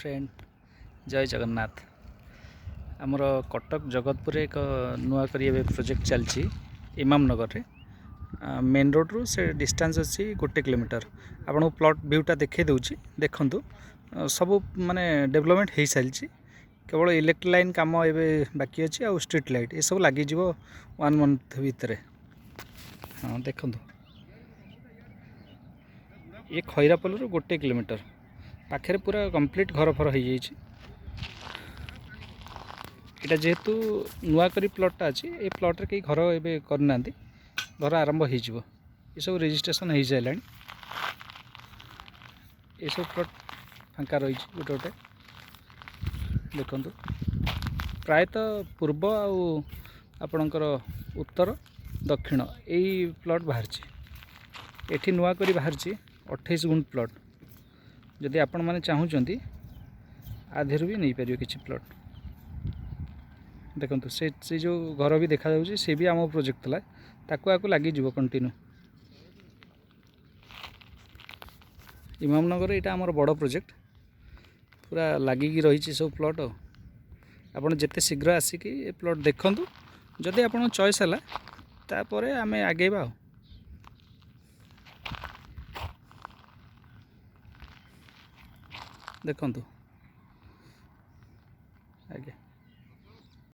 Friend जय जगन्नाथ आमर कटक जगतपुर एक नुआ करी प्रोजेक्ट चलती इमाम नगर में मेन रोड रू से डिस्टेंस अच्छी 1 किलोमीटर आपको प्लॉट व्यूटा देखा दूसरी देखु सब माने डेवलपमेंट हो सारी केवल इलेक्ट्रिक लाइन कम ए बाकी अच्छी आ स्ट्रीट लाइट ये सब लगे 1 मंथ भितर। हाँ देखु ये खैरापल रू 1 किलोमीटर पाखे पूरा कंप्लीट घर फर हो जाइए। यहाँ जेहेतु नुआ करी प्लॉटा अच्छी ये प्लॉट कई घर ए करना घर आरंभ हो सब रजिस्ट्रेशन हो सारा ये सब प्लॉट फांका रही गोटे गोटे देखु प्रायतः पूर्व आपणकर उत्तर दक्षिण यही प्लॉट बाहर एठी नुआ करी बाहर 28 गुंठ प्लॉट जदि आपण मैंने चाहूँगी आधेर भी नहीं पारे किसी प्लॉट देखो से जो घर भी देखा सी भी आम प्रोजेक्ट था ताकू आकु लगी कंटिन्यू इमामनगर यहाँ आमर बड़ प्रोजेक्ट पूरा लगिकी रही सब प्लॉट आपड़ जिते शीघ्र आसिक प्लॉट देखूँ जदि आप चॉइस है तापर आम आगेबा देखु।